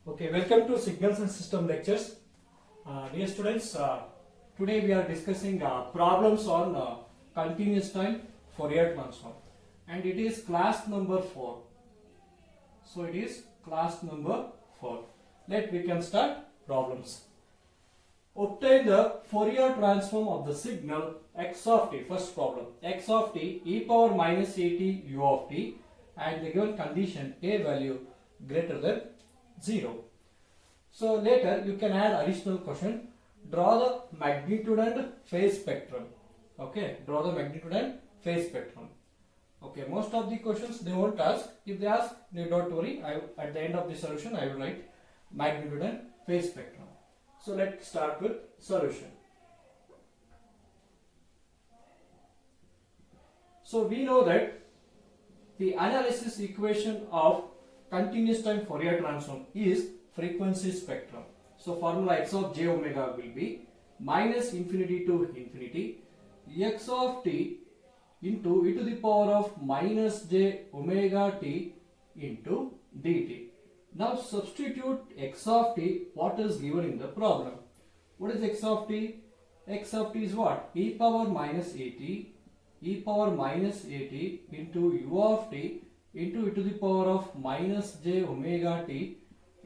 Okay, welcome to Signals and System Lectures. Dear students, today we are discussing problems on continuous time Fourier transform, and it is class number 4. So it is class number 4. We can start problems. Obtain the Fourier transform of the signal x of t. First problem, x of t e power minus at u of t, and the given condition a value greater than 0. So later you can add additional question. Draw the magnitude and phase spectrum. Okay, draw the magnitude and phase spectrum. Okay, most of the questions they won't ask. If they ask, they don't worry. At the end of the solution, I will write magnitude and phase spectrum. So let's start with solution. So we know that the analysis equation of continuous time Fourier transform is frequency spectrum. So formula x of j omega will be minus infinity to infinity x of t into e to the power of minus j omega t into dt. Now substitute x of t what is given in the problem. What is x of t? X of t is what? E power minus at, e power minus at into u of t into e to the power of minus j omega t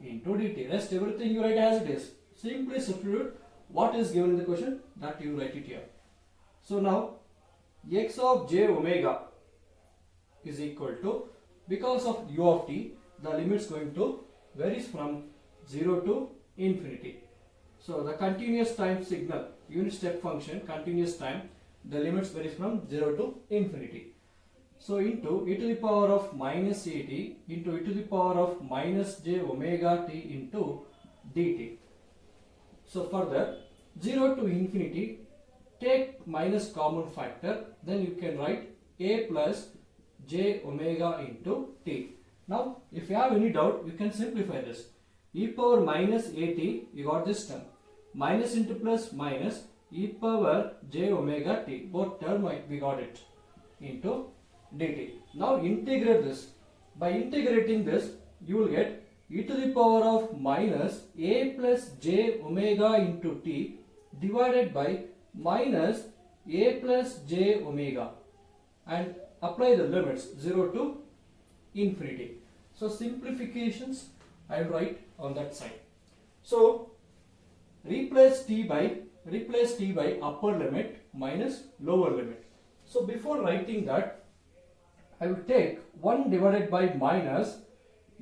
into dt. Rest everything you write as it is. Simply substitute what is given in the question, that you write it here. So now x of j omega is equal to, because of u of t, the limits going to varies from 0 to infinity. So the continuous time signal, unit step function, continuous time, the limits varies from 0 to infinity. So into e to the power of minus at into e to the power of minus j omega t into dt. So further 0 to infinity, take minus common factor, then you can write a plus j omega into t. Now if you have any doubt, you can simplify this. E power minus at, you got this term, minus into plus minus e power j omega t, both term we got it, into dt. Now integrate this. By integrating this, you will get e to the power of minus a plus j omega into t divided by minus a plus j omega, and apply the limits 0 to infinity. So simplifications I will write on that side. So replace t by upper limit minus lower limit. So before writing that, I will take 1 divided by minus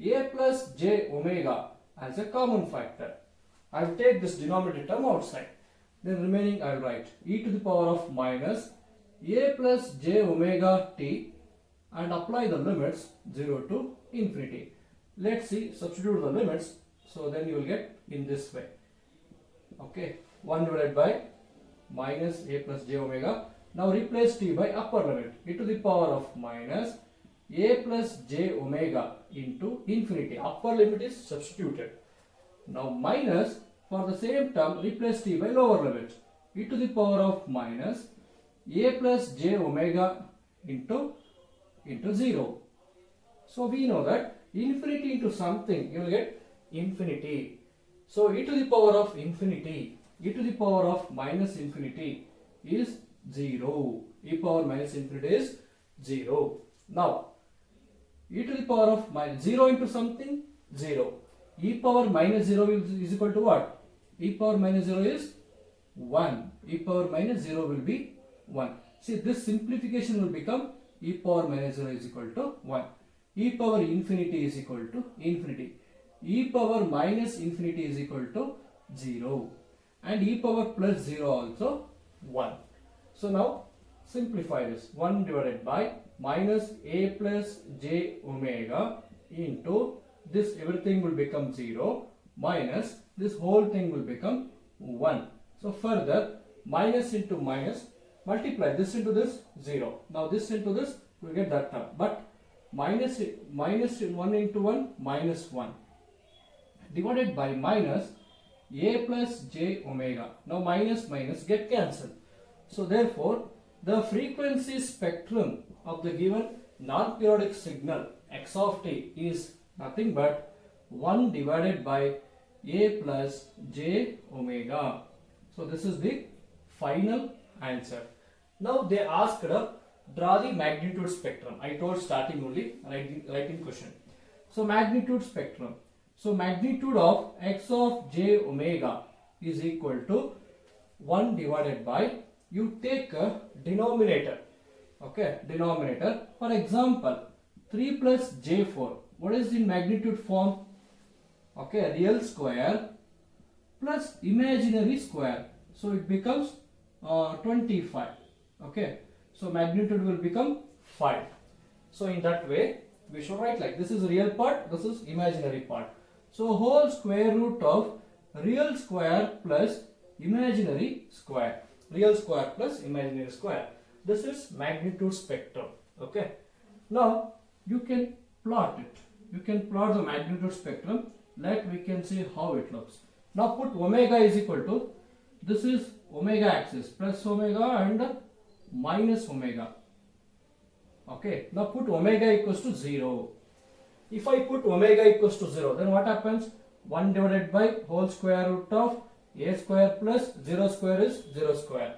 a plus j omega as a common factor. I will take this denominator term outside. Then remaining I will write e to the power of minus a plus j omega t and apply the limits 0 to infinity. Let's see, substitute the limits. So then you will get in this way. Okay, 1 divided by minus a plus j omega. Now replace t by upper limit, e to the power of minus a plus j omega into infinity. Upper limit is substituted. Now minus, for the same term, replace t by lower limit, e to the power of minus a plus j omega into 0. So we know that infinity into something, you will get infinity. So e to the power of infinity, e to the power of minus infinity is 0. E power minus infinity is 0. Now e to the power of minus 0 into something, 0. E power minus 0 is equal to what? E power minus 0 is 1. E power minus 0 will be 1. See, this simplification will become e power minus 0 is equal to 1. E power infinity is equal to infinity. E power minus infinity is equal to 0. And e power plus 0 also 1. So now simplify this. 1 divided by minus a plus j omega into this, everything will become 0, minus this whole thing will become 1. So further minus into minus, multiply this into this, 0. Now this into this, we will get that term. But minus 1 into 1, minus 1 divided by minus a plus j omega. Now minus minus get cancelled. So therefore the frequency spectrum of the given non-periodic signal x of t is nothing but 1 divided by a plus j omega. So this is the final answer. Now they asked draw the magnitude spectrum. I told starting only writing question. So magnitude spectrum. So magnitude of x of j omega is equal to 1 divided by, you take a denominator. Okay, denominator. For example, 3 plus j4. What is in magnitude form? Okay, real square plus imaginary square. So it becomes 25. Okay, so magnitude will become 5. So in that way, we should write like this is real part, this is imaginary part. So whole square root of real square plus imaginary square. Real square plus imaginary square. This is magnitude spectrum. Okay. Now you can plot it. You can plot the magnitude spectrum. Let we can see how it looks. Now put omega is equal to, this is omega axis, plus omega and minus omega. Okay. Now put omega equals to 0. If I put omega equals to 0, then what happens? 1 divided by whole square root of a square plus 0 square is 0 square.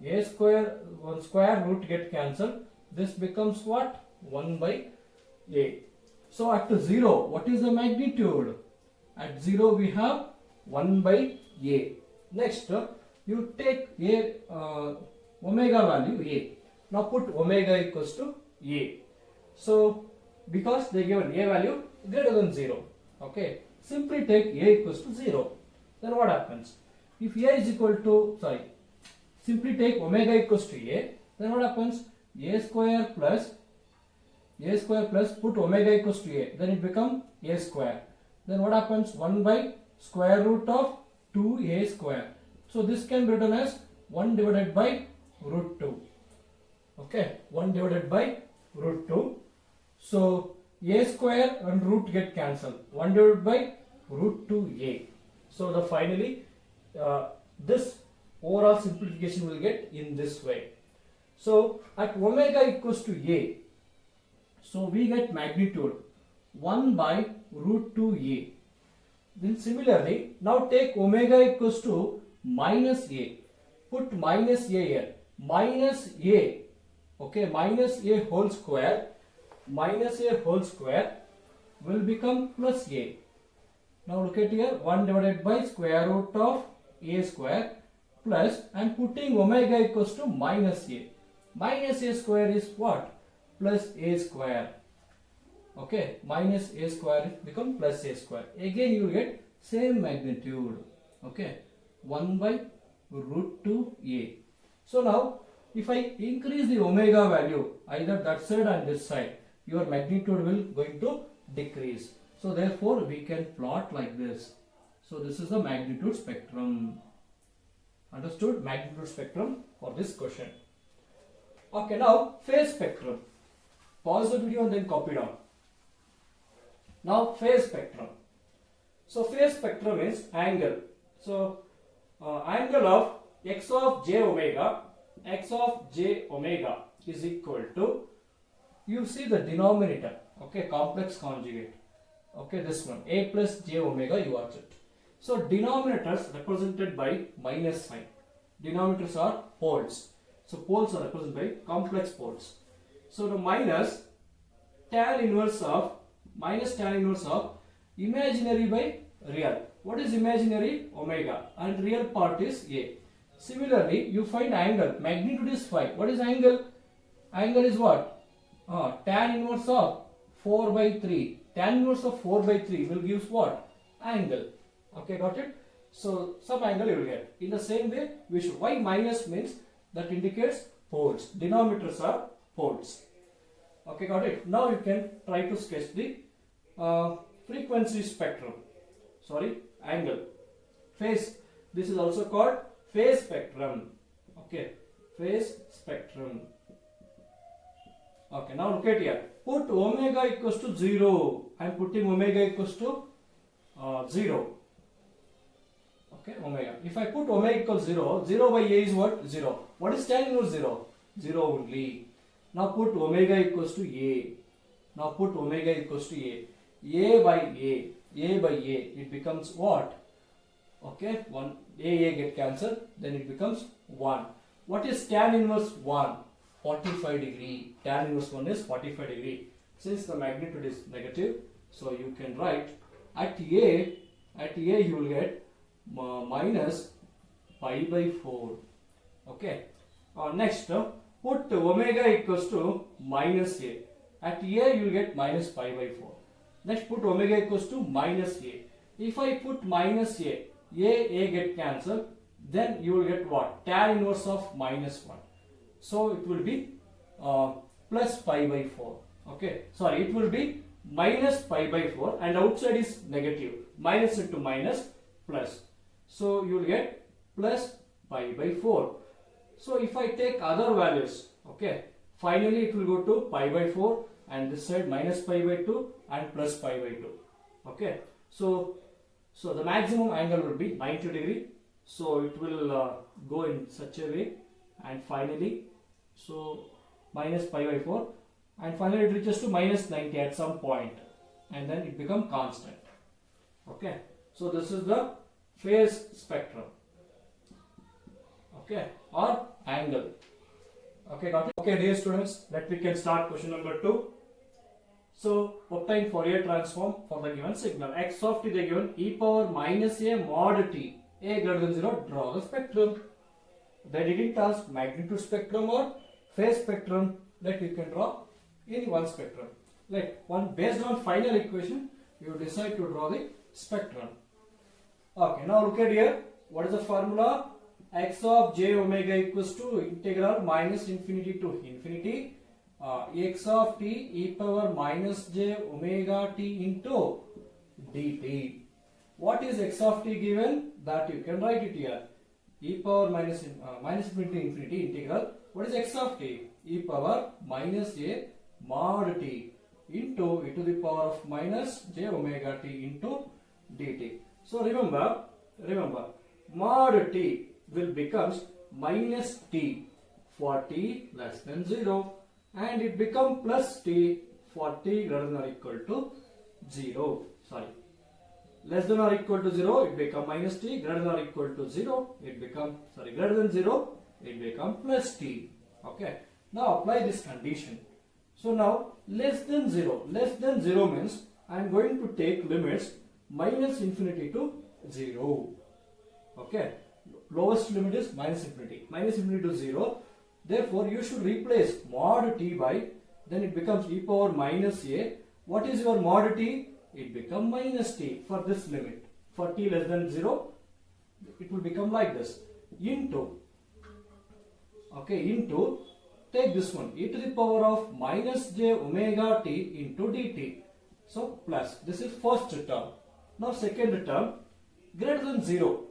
A square, 1 square root get cancelled. This becomes what? 1 by a. So at 0, what is the magnitude? At 0 we have 1 by a. Next, you take a omega value a. Now put omega equals to a. So because they given a value greater than 0. Okay. Simply take a equals to 0. Then what happens? If a is equal to, simply take omega equals to a, then what happens? A square plus put omega equals to a, then it becomes a square. Then what happens? 1 by square root of 2a square. So this can be written as 1 divided by root 2. Okay, 1 divided by root 2. So a square and root get cancelled. 1 divided by root 2a. So the finally this overall simplification will get in this way. So at omega equals to a, so we get magnitude 1 by root 2a. Then similarly, now take omega equals to minus a. Put minus a here. Minus a. Okay, minus a whole square. Minus a whole square will become plus a. Now look at here, 1 divided by square root of a square plus, I am putting omega equals to minus a. Minus a square is what? Plus a square. Okay, minus a square become plus a square. Again you will get same magnitude. Okay, 1 by root 2a. So now if I increase the omega value either that side and this side, your magnitude will going to decrease. So therefore we can plot like this. So this is the magnitude spectrum. Understood? Magnitude spectrum for this question. Okay, now phase spectrum. Pause the video and then copy down. Now phase spectrum. So phase spectrum is angle. So angle of x of j omega is equal to, you see the denominator, okay, complex conjugate. Okay, this one, a plus j omega, you watch it. So denominators represented by minus sign. Denominators are poles. So poles are represented by complex poles. So the minus tan inverse of imaginary by real. What is imaginary? Omega, and real part is a. Similarly, you find angle. Magnitude is 5. What is angle? Angle is what? Tan inverse of 4 by 3. Tan inverse of 4 by 3 will give what? Angle. Okay, got it? So some angle you will get. In the same way, we should. Why minus means that indicates poles. Denominators are poles. Okay, got it? Now you can try to sketch the frequency spectrum. Angle. Phase. This is also called phase spectrum. Okay, phase spectrum. Okay, now look at here. Put omega equals to 0. I am putting omega equals to 0. Okay, omega. If I put omega equals 0, 0 by a is what? 0. What is tan inverse 0? 0 only. Now put omega equals to a. Now put omega equals to a. A by a. a by a, it becomes what? Okay, 1 a get cancelled, then it becomes 1. What is tan inverse 1? 45 degree. Tan inverse 1 is 45 degree. Since the magnitude is negative, so you can write at a you will get minus pi by 4. Okay. Next, put omega equals to minus a. At a you will get minus pi by 4. Next, put omega equals to minus a. If I put minus a get cancelled, then you will get what? Tan inverse of minus 1. So it will be plus pi by 4. Okay, sorry, it will be minus pi by 4 and outside is negative. Minus into minus plus. So you will get plus pi by 4. So if I take other values, okay, finally it will go to pi by 4 and this side minus pi by 2 and plus pi by 2. Okay, so the maximum angle will be 90 degree. So it will go in such a way, and finally, so minus pi by 4, and finally it reaches to minus 90 at some point, and then it becomes constant. Okay, so this is the phase spectrum. Okay, or angle. Okay, got it? Okay, dear students, we can start question number 2. So, obtain Fourier transform for the given signal. X of t they given e power minus a mod t, a greater than 0, draw the spectrum. They didn't ask magnitude spectrum or phase spectrum, that you can draw any one spectrum. Like one based on final equation, you decide to draw the spectrum. Okay, now look at here. What is the formula? X of j omega equals to integral minus infinity to infinity x of t e power minus j omega t into dt. What is x of t given? That you can write it here. E power minus infinity to infinity integral. What is x of t? E power minus a mod t into e to the power of minus j omega t into dt. So remember mod t will becomes minus t for t less than 0, and it become plus t for t greater than or equal to 0. Sorry, less than or equal to 0, it become minus t. Greater than or equal to 0, it become greater than 0, it become plus t. Okay, now apply this condition. So now less than 0 means I am going to take limits minus infinity to 0. Okay, lowest limit is minus infinity to 0. Therefore, you should replace mod t by, then it becomes e power minus a. What is your mod t? It becomes minus t for this limit. For t less than 0, it will become like this. Into, take this one, e to the power of minus j omega t into dt. So, plus, this is first term. Now, second term, greater than 0.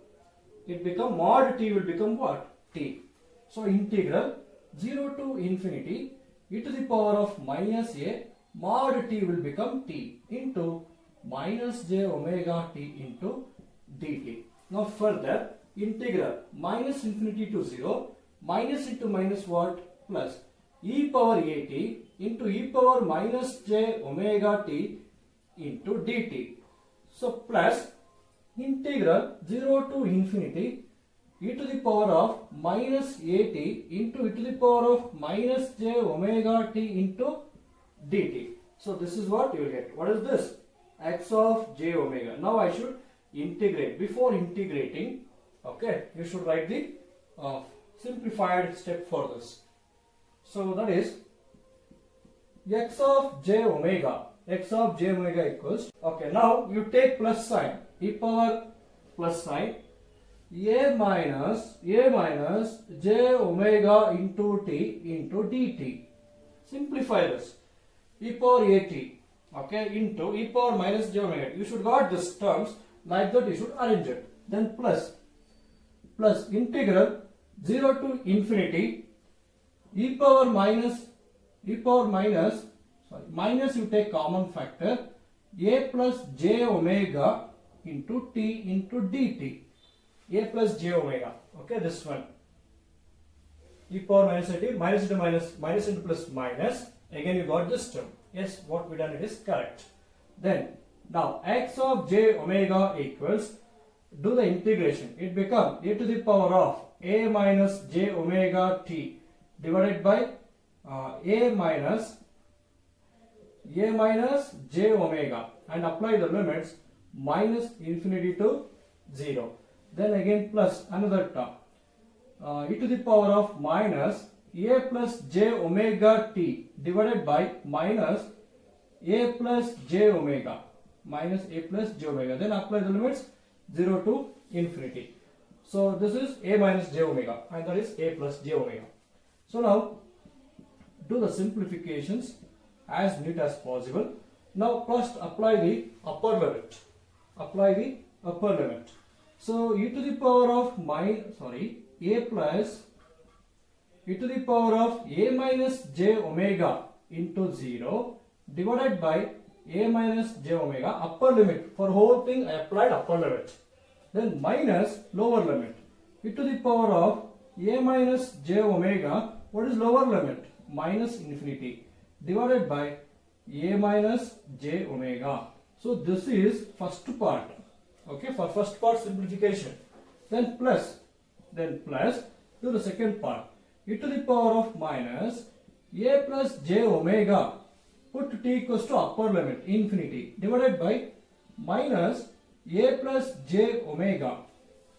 It become mod t will become what? T. So integral 0 to infinity e to the power of minus a mod t will become t into minus j omega t into dt. Now further integral minus infinity to 0, minus into minus what? Plus e power a t into e power minus j omega t into dt. So plus integral 0 to infinity e to the power of minus at into e to the power of minus j omega t into dt. So this is what you will get. What is this? X of j omega. Now I should integrate. Before integrating, okay, you should write the simplified step for this. So that is x of j omega. X of j omega equals, okay, now you take plus sign, e power plus sign, a minus j omega into t into dt. Simplify this. E power at, okay, into e power minus j omega. You should got this terms like that, you should arrange it. Then plus integral 0 to infinity e power minus, minus you take common factor, a plus j omega into t into dt. A plus j omega. Okay, this one. E power minus at, minus into minus, minus into plus minus. Again you got this term. Yes, what we done it is correct. Then Now x of j omega equals, do the integration, it becomes a to the power of a minus j omega t divided by a minus j omega, and apply the limits minus infinity to 0. Then again plus another term, e to the power of minus a plus j omega t divided by minus a plus j omega, then apply the limits 0 to infinity. So this is a minus j omega and that is a plus j omega. So now do the simplifications as neat as possible. Now first apply the upper limit. So e to the power of e to the power of a minus j omega into 0 divided by a minus j omega, upper limit. For whole thing I applied upper limit. Then minus lower limit. E to the power of a minus j omega, what is lower limit? Minus infinity divided by a minus j omega. So this is first part. Okay, for first part simplification. Then plus, do the second part. E to the power of minus a plus j omega, put t equals to upper limit infinity divided by minus a plus j omega.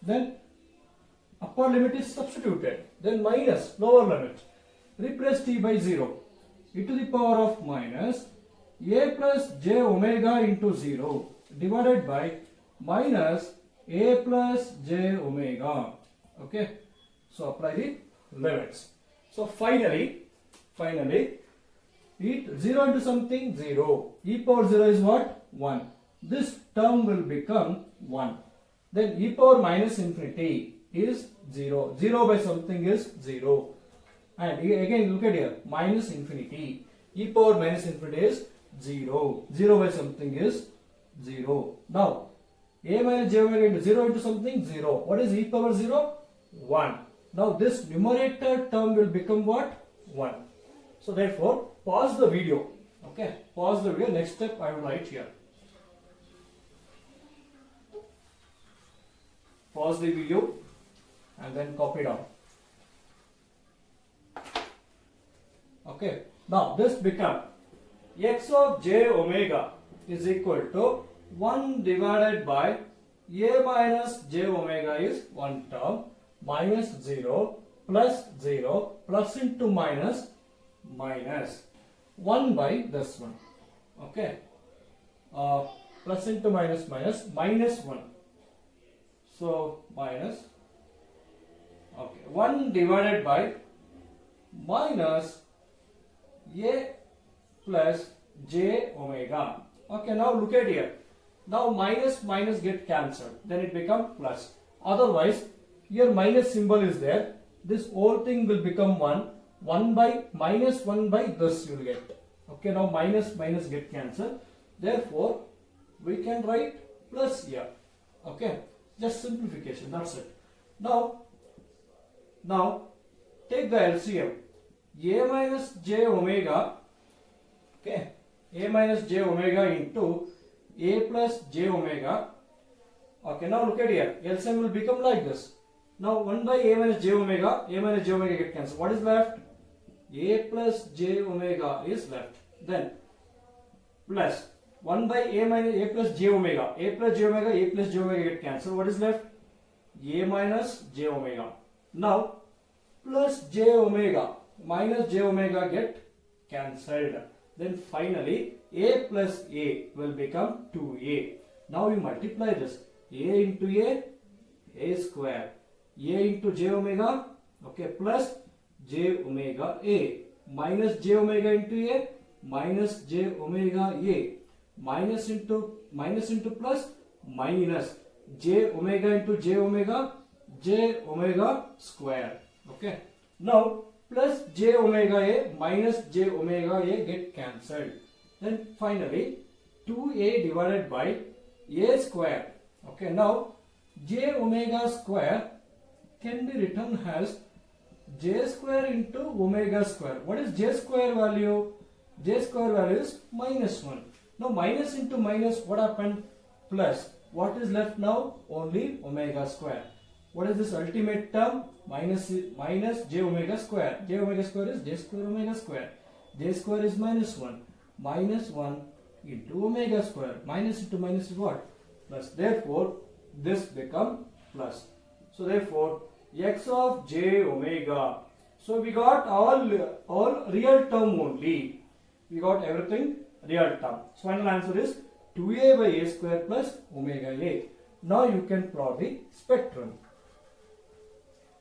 Then upper limit is substituted. Then minus lower limit. Replace t by 0. E to the power of minus a plus j omega into 0 divided by minus a plus j omega. Okay. So apply the limits. So finally, e 0 into something 0. E power 0 is what? 1. This term will become 1. Then e power minus infinity is 0. 0 by something is 0. And again look at here, minus infinity. E power minus infinity is 0. 0 by something is 0. Now, a minus j omega into 0 into something 0. What is e power 0? 1. Now this numerator term will become what? 1. So therefore, pause the video. Okay, pause the video. Next step I will write here. Pause the video and then copy down. Okay, now this becomes x of j omega is equal to 1 divided by a minus j omega is one term, minus 0 plus into minus 1 by this one. Okay, plus into minus 1. So minus, okay, 1 divided by minus a plus j omega. Okay, now look at here. Now minus get cancelled, then it becomes plus. Otherwise, here minus symbol is there. This whole thing will become 1. 1 by minus 1 by this you will get. Okay, now minus get cancelled. Therefore, we can write plus here. Okay, just simplification. That's it. Now take the LCM. A minus j omega. Okay, a minus j omega into a plus j omega. Okay, now look at here. LCM will become like this. Now 1 by a minus j omega get cancelled. What is left? A plus j omega is left. Then plus 1 by a plus j omega. A plus j omega get cancelled. What is left? A minus j omega. Now plus j omega minus j omega get cancelled. Then finally a plus a will become 2a. Now you multiply this. A into a square. A into j omega, okay, plus j omega a, minus j omega into a, minus j omega a, minus into plus, minus j omega into j omega square. Okay, now plus j omega a minus j omega a get cancelled. Then finally 2a divided by a square. Okay, now j omega square can be written as j square into omega square. What is j square value? J square value is minus 1. Now minus into minus, what happened? Plus. What is left now? Only omega square. What is this ultimate term? Minus j omega square. J omega square is j square omega square. J square is minus 1. Minus 1 into omega square. Minus into minus is what? Plus. Therefore, this become plus. So therefore, x of j omega. So we got all real term only. We got everything real term. So final answer is 2a by a square plus omega a. Now you can plot the spectrum.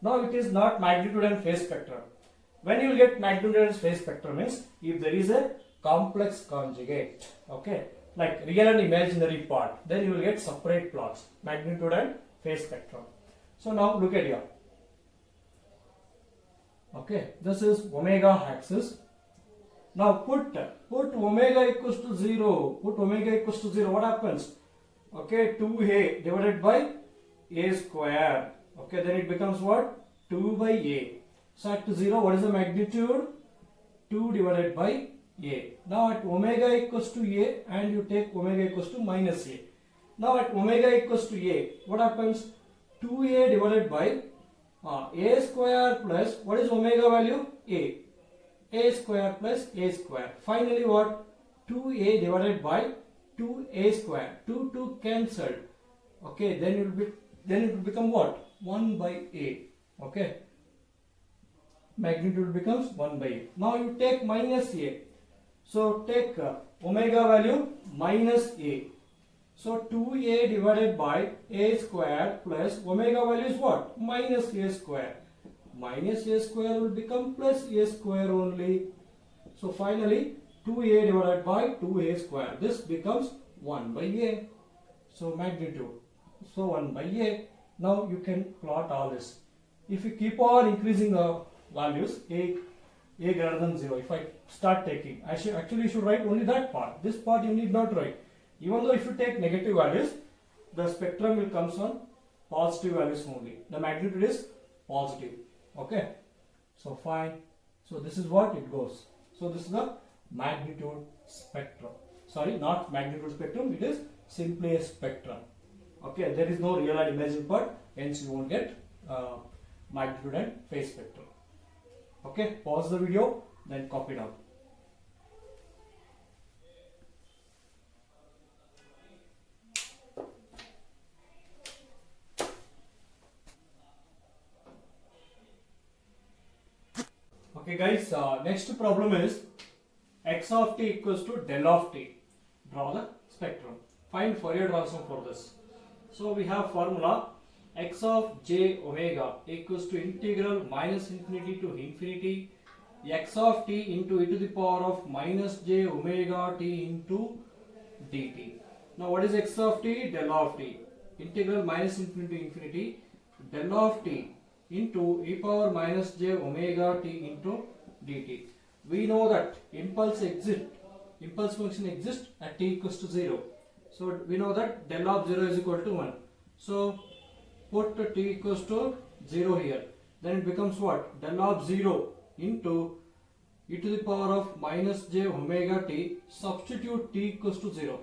Now it is not magnitude and phase spectrum. When you will get magnitude and phase spectrum means if there is a complex conjugate, okay, like real and imaginary part, then you will get separate plots, magnitude and phase spectrum. So now look at here. Okay, this is omega axis. Now put omega equals to 0. Put omega equals to 0. What happens? Okay, 2a divided by a square. Okay, then it becomes what? 2 by a. So at 0, what is the magnitude? 2 divided by a. Now at omega equals to a and you take omega equals to minus a. Now at omega equals to a, what happens? 2a divided by a square plus, what is omega value? A. A square plus a square. Finally what? 2a divided by 2a square. 2 cancelled. Okay, then it will become what? 1 by a. Okay. Magnitude becomes 1 by a. Now you take minus a. So take omega value minus a. So 2a divided by a square plus omega value is what? Minus a square. Minus a square will become plus a square only. So finally 2a divided by 2a square. This becomes 1 by a. So magnitude. So 1 by a. Now you can plot all this. If you keep on increasing the values, a greater than 0. If I start taking, actually you should write only that part. This part you need not write. Even though if you take negative values, the spectrum will comes on positive values only. The magnitude is positive. Okay. So fine. So this is what it goes. So this is the magnitude spectrum. Sorry, not magnitude spectrum. It is simply a spectrum. Okay. There is no real and imaginary part. Hence you won't get magnitude and phase spectrum. Okay. Pause the video. Then copy down. Okay guys, next problem is x of t equals to del of t. Draw the spectrum. Find Fourier transform for this. So we have formula x of j omega equals to integral minus infinity to infinity x of t into e to the power of minus j omega t into dt. Now what is x of t? Del of t. Integral minus infinity to infinity del of t into e power minus j omega t into dt. We know that impulse function exists at t equals to 0. So we know that del of 0 is equal to 1. So put t equals to 0 here. Then it becomes what? Del of 0 into e to the power of minus j omega t. Substitute t equals to 0.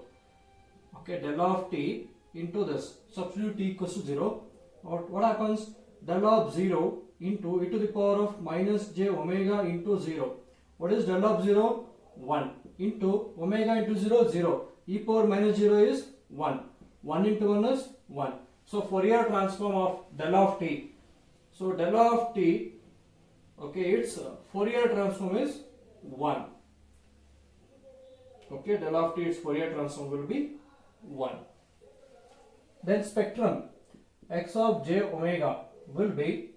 Okay, del of t into this. Substitute t equals to 0. What happens? Del of 0 into e to the power of minus j omega into 0. What is del of 0? 1 into omega into 0, 0. E power minus 0 is 1. 1 into 1 is 1. So Fourier transform of del of t. So del of t, okay, its Fourier transform is 1. Okay, del of t, its Fourier transform will be 1. Then spectrum x of j omega will be,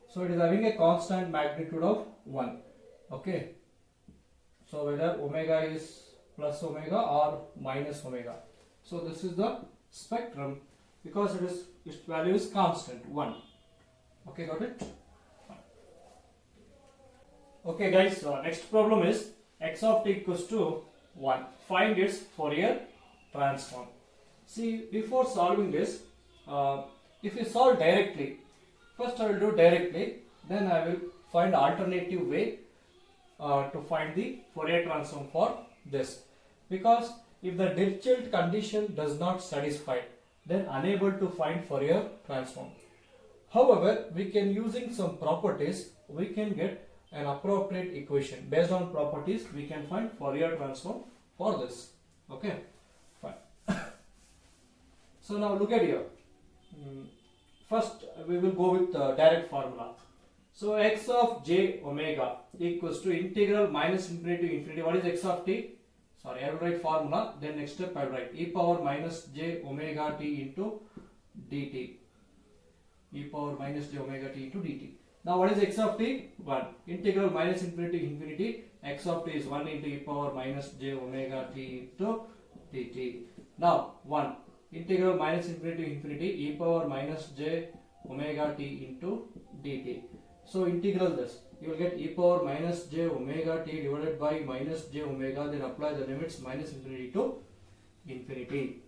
so it is having a constant magnitude of 1. Okay. So whether omega is plus omega or minus omega. So this is the spectrum because its value is constant 1. Okay, got it? Okay guys, next problem is x of t equals to 1. Find its Fourier transform. See, before solving this, if you solve directly, first I will do directly, then I will find alternative way to find the Fourier transform for this. Because if the Dirichlet condition does not satisfy, then unable to find Fourier transform. However, we can using some properties, we can get an appropriate equation. Based on properties, we can find Fourier transform for this. Okay, fine. So now look at here. First, we will go with the direct formula. So x of j omega equals to integral minus infinity to infinity. What is x of t? Sorry, I will write formula. Then next step I will write e power minus j omega t into dt. E power minus j omega t into dt. Now what is x of t? 1. Integral minus infinity to infinity. X of t is 1 into e power minus j omega t into dt. Now 1. Integral minus infinity to infinity e power minus j omega t into dt. So integral this, you will get e power minus j omega t divided by minus j omega, then apply the limits minus infinity to infinity.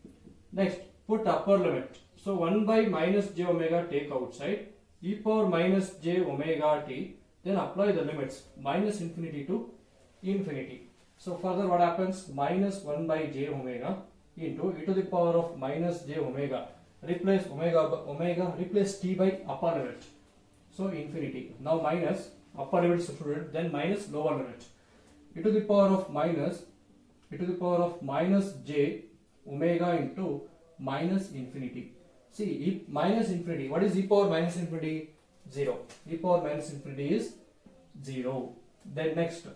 Next, put upper limit. So 1 by minus j omega take outside, e power minus j omega t, then apply the limits minus infinity to infinity. So further what happens? Minus 1 by j omega into e to the power of minus j omega. Replace omega, replace t by upper limit. So infinity. Now minus upper limit substituted, then minus lower limit. E to the power of minus j omega into minus infinity. See, minus infinity. What is e power minus infinity? 0. E power minus infinity is 0. Then next,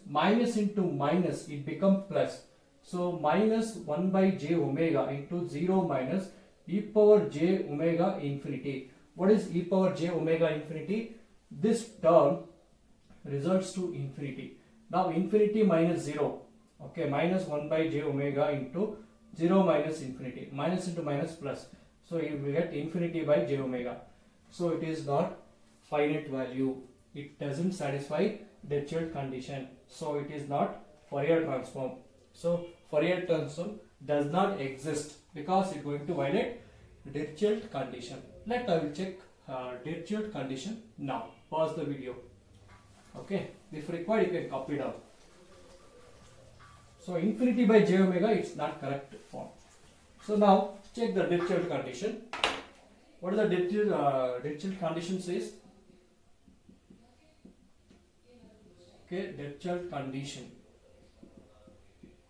minus into minus, it becomes plus. So minus 1 by j omega into 0 minus e power j omega infinity. What is e power j omega infinity? This term results to infinity. Now infinity minus 0. Okay, minus 1 by j omega into 0 minus infinity. Minus into minus plus. So you will get infinity by j omega. So it is not finite value. It doesn't satisfy Dirichlet condition. So it is not Fourier transform. So Fourier transform does not exist because it is going to violate Dirichlet condition. I will check Dirichlet condition now. Pause the video. Okay. If required, you can copy down. So infinity by j omega, it's not correct form. So now check the Dirichlet condition. What is the Dirichlet condition says? Okay, Dirichlet condition.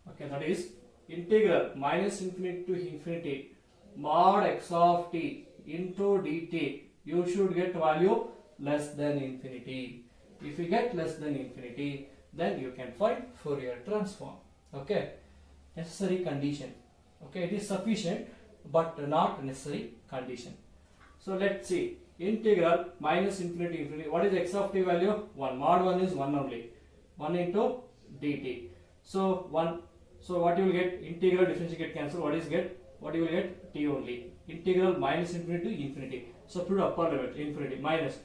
Okay, that is integral minus infinity to infinity mod x of t into dt. You should get value less than infinity. If you get less than infinity, then you can find Fourier transform. Okay, necessary condition. Okay, it is sufficient but not necessary condition. So let's see, integral minus infinity to infinity. What is x of t value? 1. Mod 1 is 1 only. 1 into dt. So 1. So what you will get? Integral differential get cancelled. What you will get? T only. Integral minus infinity to infinity. So put upper limit infinity minus.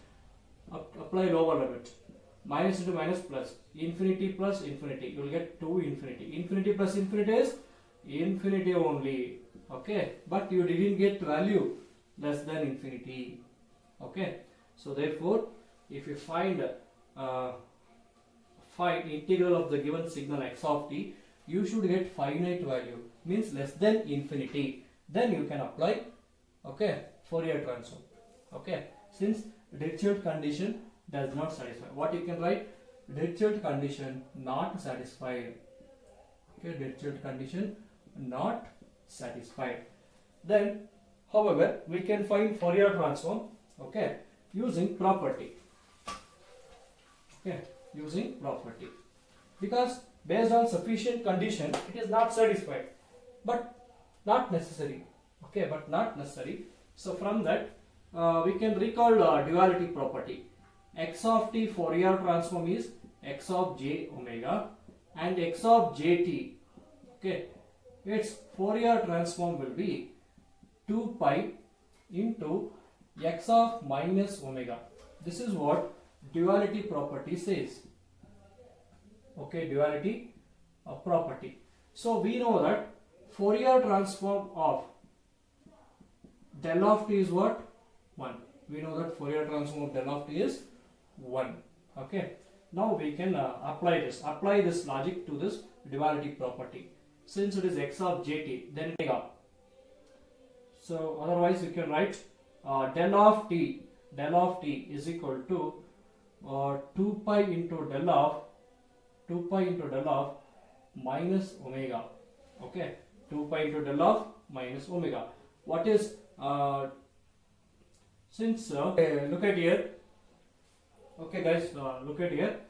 Apply lower limit. Minus into minus plus. Infinity plus infinity. You will get 2 infinity. Infinity plus infinity is infinity only. Okay. But you didn't get value less than infinity. Okay. So therefore, if you find integral of the given signal x of t, you should get finite value, means less than infinity. Then you can apply, okay, Fourier transform. Okay, since Dirichlet condition does not satisfy. What you can write? Dirichlet condition not satisfied. Okay, Dirichlet condition not satisfied. Then, however, we can find Fourier transform. Okay, using property. Okay, using property. Because based on sufficient condition, it is not satisfied, but not necessary. Okay, but not necessary. So from that, we can recall duality property. X of t Fourier transform is x of j omega and x of jt. Okay, its Fourier transform will be 2 pi into x of minus omega. This is what duality property says. Okay, duality property. So we know that Fourier transform of del of t is what? 1. We know that Fourier transform of del of t is 1. Okay. Now we can apply this logic to this duality property. Since it is x of jt, then omega. So otherwise you can write del of t is equal to 2 pi into del of minus omega. Okay, 2 pi into del of minus omega. What is since look at here. Okay guys, look at here.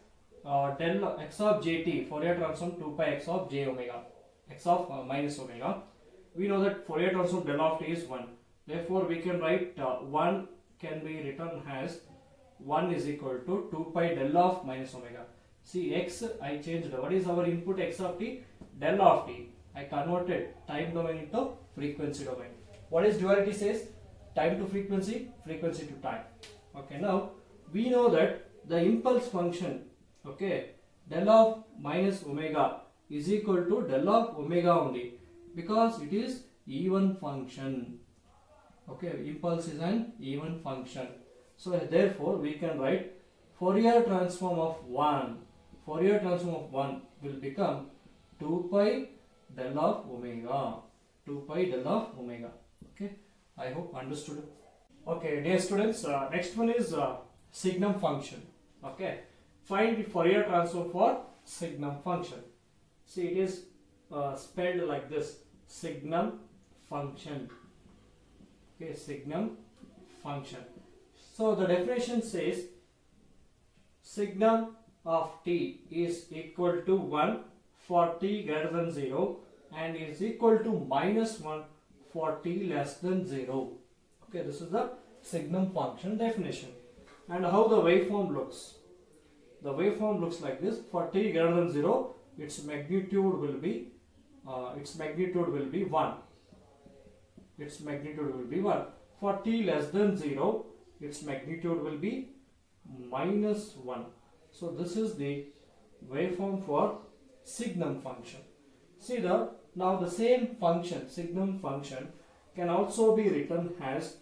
Del x of jt, Fourier transform 2 pi x of j omega, x of minus omega. We know that Fourier transform del of t is 1. Therefore, we can write 1 can be written as 1 is equal to 2 pi del of minus omega. See, x I changed. What is our input x of t? Del of t. I converted time domain into frequency domain. What is duality says? Time to frequency, frequency to time. Okay, now we know that the impulse function, okay, del of minus omega is equal to del of omega only, because it is even function. Okay, impulse is an even function. So therefore we can write Fourier transform of 1 will become 2 pi del of omega. 2 pi del of omega. Okay, I hope understood. Okay, dear students, next one is signum function. Okay, find the Fourier transform for signum function. See, it is spelled like this: signum function. Okay, signum function. So the definition says signum of t is equal to 1 for t greater than 0 and is equal to minus 1 for t less than 0. Okay, this is the signum function definition. And how the waveform looks? The waveform looks like this. For t greater than 0, its magnitude will be 1. Its magnitude will be 1. For t less than 0, its magnitude will be minus 1. So this is the waveform for signum function. See, now the same function, signum function, can also be written as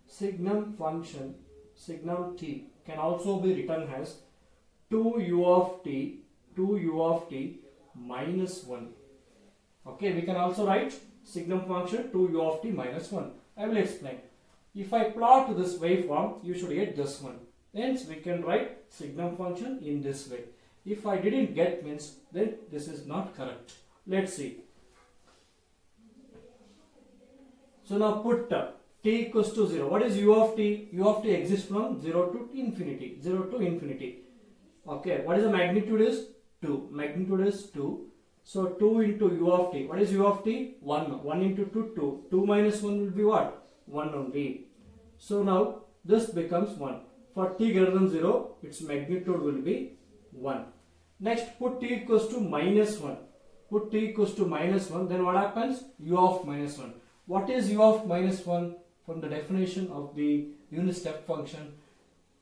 signum function, signum t can also be written as 2u of t minus 1. Okay, we can also write signum function 2u of t minus 1. I will explain. If I plot this waveform, you should get this one. Hence, we can write signum function in this way. If I didn't get means, then this is not correct. Let's see. So now put t equals to 0. What is u of t? U of t exists from 0 to infinity. 0 to infinity. Okay, what is the magnitude is? 2. Magnitude is 2. So 2 into u of t. What is u of t? 1. 1 into 2, 2. 2 minus 1 will be what? 1 only. So now this becomes 1. For t greater than 0, its magnitude will be 1. Next, put t equals to minus 1. Put t equals to minus 1, then what happens? U of minus 1. What is u of minus 1? From the definition of the unit step function,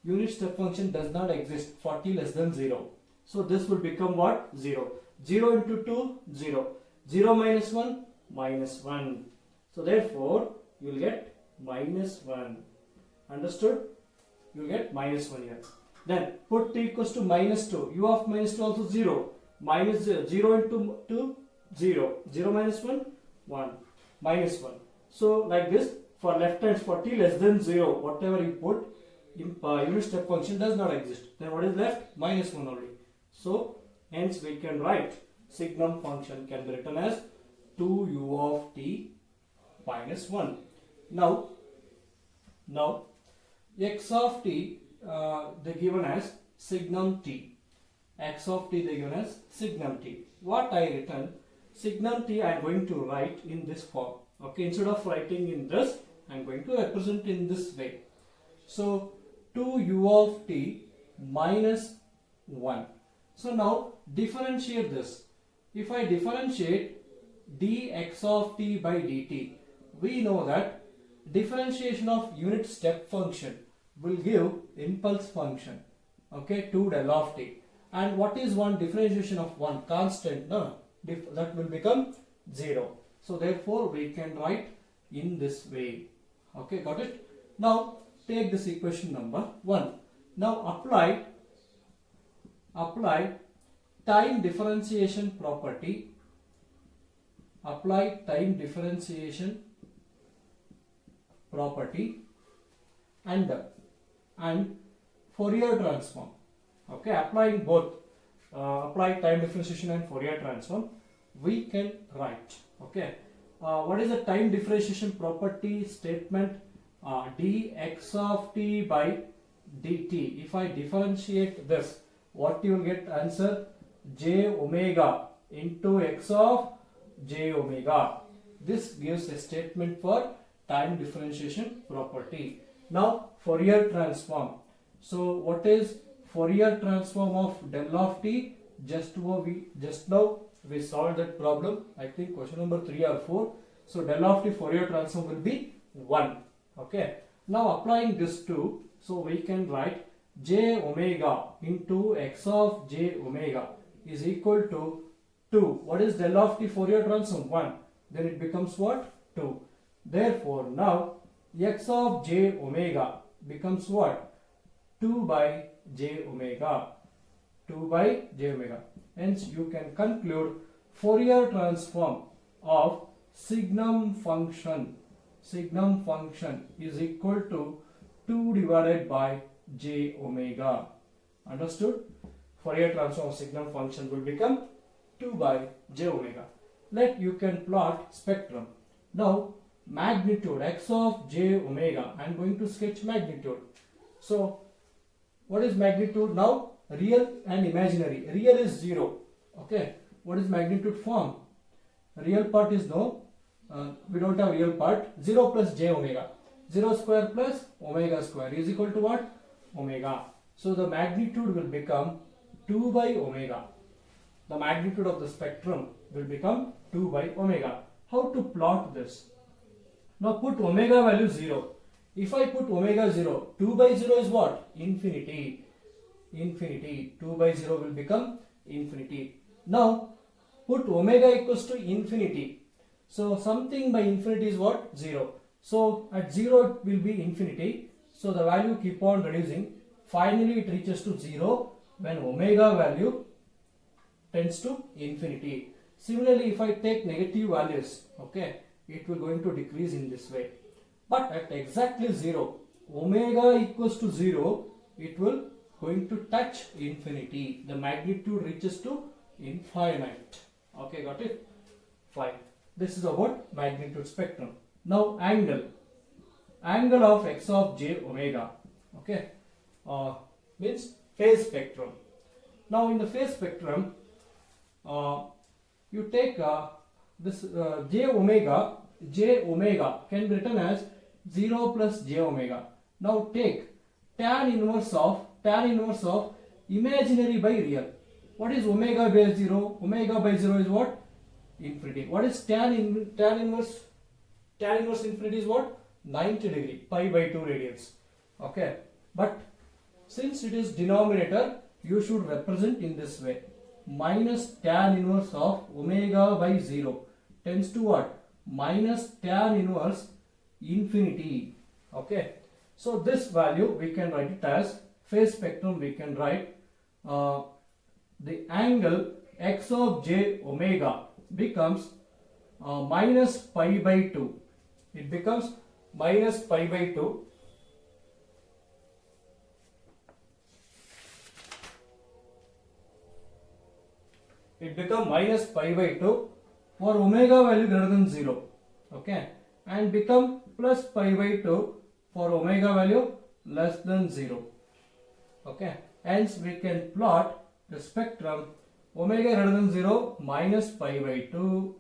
unit step function does not exist for t less than 0. So this will become what? 0. 0 into 2, 0. 0 minus 1, minus 1. So therefore, you will get minus 1. Understood? You will get minus 1 here. Then put t equals to minus 2. U of minus 2 also 0. Minus 0. 0 into 2, 0. 0 minus 1, 1. Minus 1. So like this, for left hand, for t less than 0, whatever you put, unit step function does not exist. Then what is left? Minus 1 only. So hence we can write signum function can be written as 2u of t minus 1. Now x of t they given as signum t. X of t they given as signum t. What I written? Signum t I am going to write in this form. Okay, instead of writing in this, I am going to represent in this way. So 2u of t minus 1. So now differentiate this. If I differentiate dx of t by dt, we know that differentiation of unit step function will give impulse function. Okay, 2 del of t. And what is one differentiation of one constant? No, that will become 0. So therefore we can write in this way. Okay, got it? Now take this equation number 1. Now apply time differentiation property, apply time differentiation property and Fourier transform. Okay, applying both, apply time differentiation and Fourier transform, we can write. Okay, what is the time differentiation property statement? Dx of t by dt. If I differentiate this, what you will get answer? J omega into x of j omega. This gives a statement for time differentiation property. Now Fourier transform. So what is Fourier transform of del of t? Just now we solved that problem. I think question number 3 or 4. So del of t Fourier transform will be 1. Okay. Now applying this to, so we can write j omega into x of j omega is equal to 2. What is del of t Fourier transform? 1. Then it becomes what? 2. Therefore now x of j omega becomes what? 2 by j omega. 2 by j omega. Hence you can conclude Fourier transform of signum function is equal to 2 divided by j omega. Understood? Fourier transform of signum function will become 2 by j omega. Let you can plot spectrum. Now magnitude x of j omega. I am going to sketch magnitude. So what is magnitude now? Real and imaginary. Real is 0. Okay. What is magnitude form? Real part is no. We don't have real part. 0 plus j omega. 0 square plus omega square is equal to what? Omega. So the magnitude will become 2 by omega. The magnitude of the spectrum will become 2 by omega. How to plot this? Now put omega value 0. If I put omega 0, 2 by 0 is what? Infinity. 2 by 0 will become infinity. Now put omega equals to infinity. So something by infinity is what? 0. So at 0 it will be infinity. So the value keep on reducing. Finally it reaches to 0 when omega value tends to infinity. Similarly, if I take negative values, okay, it will going to decrease in this way. But at exactly 0, omega equals to 0, it will going to touch infinity. The magnitude reaches to infinite. Okay, got it? Fine. This is about magnitude spectrum. Now angle of x of j omega. Okay, means phase spectrum. Now in the phase spectrum, you take this j omega can be written as 0 plus j omega. Now take tan inverse of imaginary by real. What is omega by 0? Omega by 0 is what? Infinity. What is tan inverse? Tan inverse infinity is what? 90 degree, pi by 2 radians. Okay. But since it is denominator, you should represent in this way. Minus tan inverse of omega by 0 tends to what? Minus tan inverse infinity. Okay. So this value we can write it as phase spectrum. We can write the angle x of j omega becomes minus pi by 2. It becomes minus pi by 2. It becomes minus pi by 2 for omega value greater than 0. Okay. And become plus pi by 2 for omega value less than 0. Okay. Hence we can plot the spectrum omega greater than 0 minus pi by 2,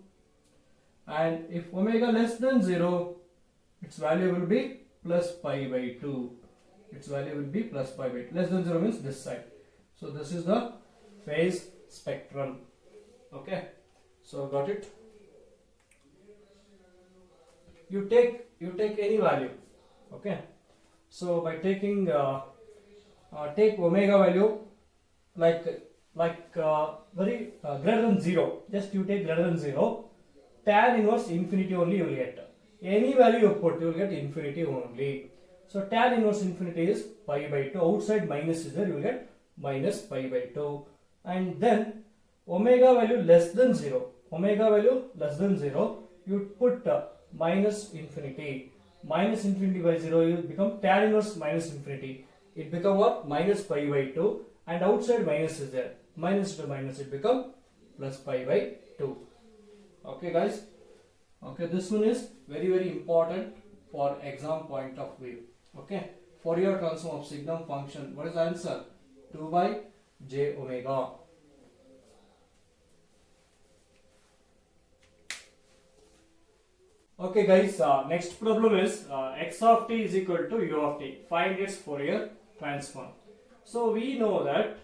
and if omega less than 0, its value will be plus pi by 2. Its value will be plus pi by 2. Less than 0 means this side. So this is the phase spectrum. Okay. So got it? You take any value. Okay. So by taking take omega value like very greater than 0. Just you take greater than 0. Tan inverse infinity only you will get. Any value you put, you will get infinity only. So tan inverse infinity is pi by 2. Outside minus is there, you will get minus pi by 2. And then omega value less than 0, omega value less than 0, you put minus infinity. Minus infinity by 0, you become tan inverse minus infinity. It become what? Minus pi by 2, and outside minus is there. Minus to minus, it become plus pi by 2. Okay guys. Okay, this one is very important for exam point of view. Okay, Fourier transform of signum function. What is the answer? 2 by j omega. Okay guys, next problem is x of t is equal to u of t. Find its Fourier transform. So we know that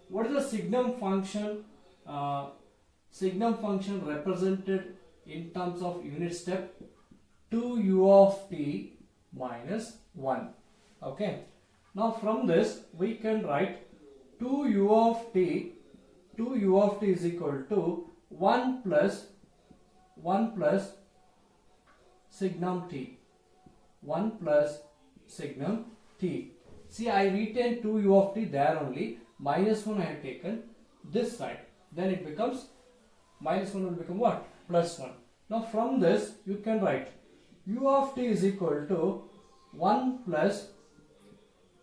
what is the signum function? Signum function represented in terms of unit step 2u of t minus 1. Okay. Now from this we can write 2u of t is equal to 1 plus signum t. 1 plus signum t. See, I retain 2u of t there only. Minus 1 I have taken this side. Then it becomes minus 1 will become what? Plus 1. Now from this you can write u of t is equal to 1 plus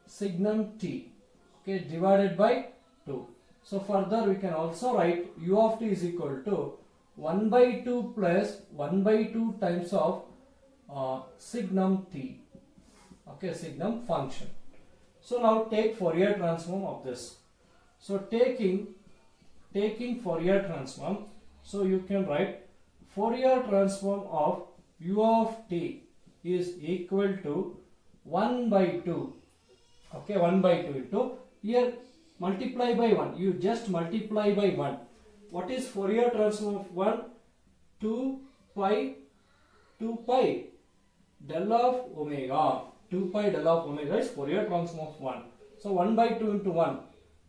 signum t, okay, divided by 2. So further we can also write u of t is equal to 1 by 2 plus 1 by 2 times of signum t, okay, signum function. So now take Fourier transform of this. So taking Fourier transform, so you can write Fourier transform of u of t is equal to 1 by 2, okay, 1 by 2 into, here multiply by 1, you just multiply by 1. What is Fourier transform of 1? 2 pi del of omega. 2 pi del of omega is Fourier transform of 1. So 1 by 2 into 1.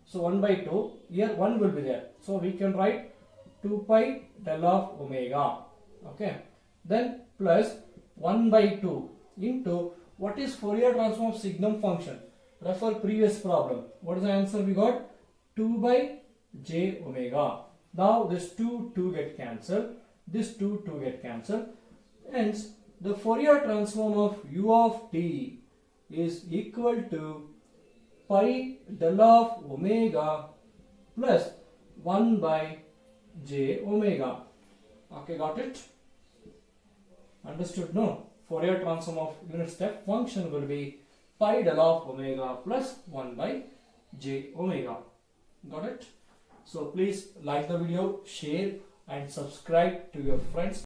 So 1 by 2, here 1 will be there. So we can write 2 pi del of omega. Okay. Then plus 1 by 2 into, what is Fourier transform of signum function? Refer previous problem. What is the answer we got? 2 by j omega. Now this 2 get cancelled. This 2 get cancelled. Hence the Fourier transform of u of t is equal to pi del of omega plus 1 by j omega. Okay, got it? Understood? No? Fourier transform of unit step function will be pi del of omega plus 1 by j omega. Got it? So please like the video, share and subscribe to your friends.